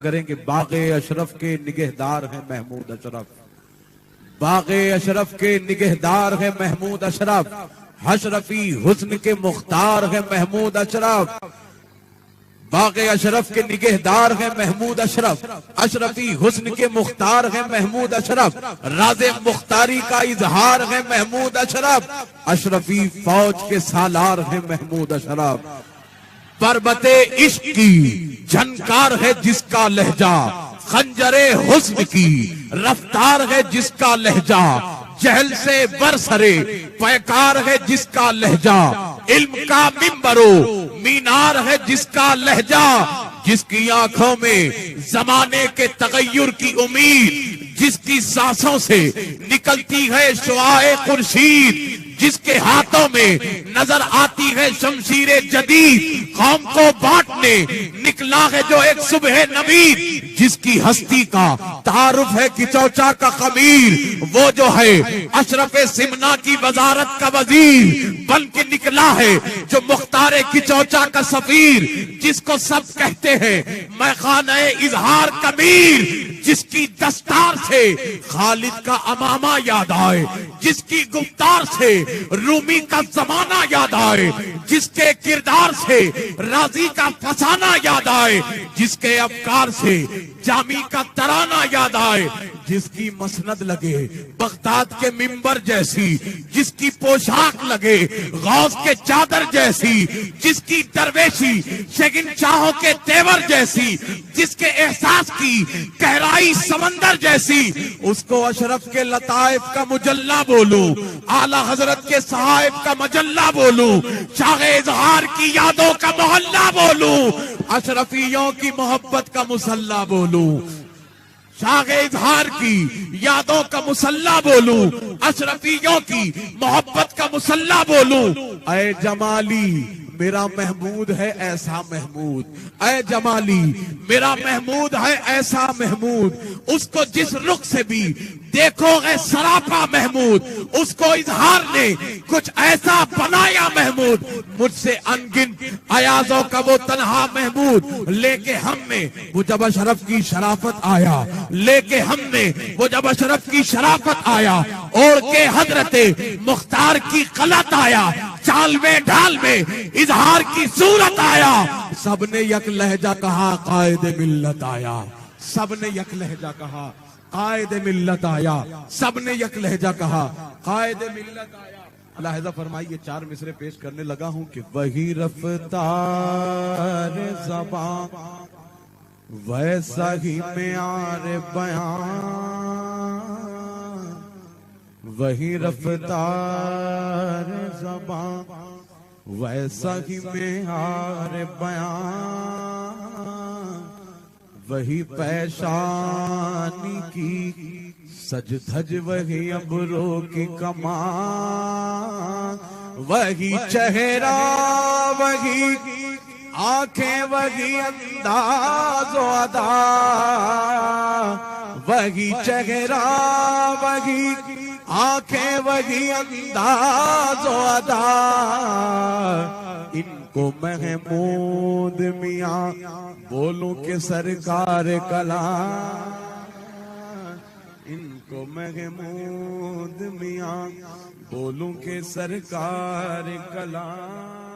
کریں کہ باغ اشرف کے نگہدار ہیں محمود اشرف، باغ اشرف کے نگہدار ہیں محمود اشرف، اشرفی حسن کے مختار ہیں محمود اشرف، باغ اشرف کے نگہدار ہیں محمود اشرف، اشرفی حسن کے مختار ہیں محمود اشرف، راز مختاری کا اظہار ہے محمود اشرف، اشرفی فوج کے سالار ہیں محمود اشرف، پربت عشق کی جھنکار ہے جس کا لہجہ، خنجر حسن کی رفتار ہے جس کا لہجہ، جہل سے برسرے پیکار ہے جس کا لہجہ، علم کا منبرو مینار ہے جس کا لہجہ، جس کی آنکھوں میں زمانے کے تغیر کی امید، جس کی سانسوں سے نکلتی ہے شعاع خورشید، جس کے ہاتھوں میں نظر آتی ہے شمشیر جدید، قوم کو بانٹنے نکلا ہے جو ایک صبح نوید، جس کی ہستی کا تعارف ہے کچوچا کا خمیر، وہ جو ہے اشرف سمنا کی وزارت کا وزیر بن کے نکلا ہے جو مختار کچوچا کا سفیر، جس کو سب کہتے ہیں میں خانہ اظہار کبیر، جس کی دستار سے خالد کا امامہ یاد آئے، جس کی گفتار سے رومی کا زمانہ یاد آئے، جس کے کردار سے رازی کا فسانہ یاد آئے، جس کے افکار سے جامی کا ترانہ یاد آئے، جس کی مسند لگے بغداد کے منبر جیسی، جس کی پوشاک لگے غوث کے چادر جیسی، جس کی درویشی شہنشاہوں کے تیور جیسی، جس کے احساس کی گہرائی سمندر جیسی، اس کو اشرف کے لطائف کا مجلہ بولوں، اعلیٰ حضرت کے صحائف کا مجلہ بولوں، شاہ اظہار کی یادوں کا محلہ بولوں، اشرفیوں کی محبت کا مسلح بولوں، شاہ اظہار کی یادوں کا مسلح بولوں، اشرفیوں کی محبت کا مسلح بولوں، اے جمالی میرا محمود ہے ایسا محمود، اے جمالی میرا محمود ہے ایسا محمود، اس کو جس رخ سے بھی دیکھو گے سراپا محمود، اس کو اظہار نے کچھ ایسا بنایا محمود، مجھ سے انگن ایازوں کا وہ تنہا محمود، لے کے ہم میں وہ جب اشرف کی شرافت آیا، لے کے ہم میں وہ جب اشرف کی شرافت آیا، اور کے حضرت مختار کی غلط آیا، چال میں ڈھال میں اظہار کی صورت آیا، سب نے یک لہجہ کہا قائد ملت آیا، سب نے یک لہجہ کہا قائد ملت آیا، سب نے یک لہجہ کہا قائد ملت آیا۔ لہذا فرمائیے چار مصرے پیش کرنے لگا ہوں کہ وہی رفتار زبان ویسا ہی معیار بیان، وہی رفتار زبان ویسا ہی معیار بیان، وہی پیشانی کی سج دھج وہی ابرو کی کمان، وہی چہرہ وہی آنکھیں وہی انداز و ادا، وہی چہرہ وہی آنکھیں وہی انداز و ادا، ان کو محمود میاں بولوں کہ سرکار کلام، ان کو محمود میاں بولوں کہ سرکار کلام۔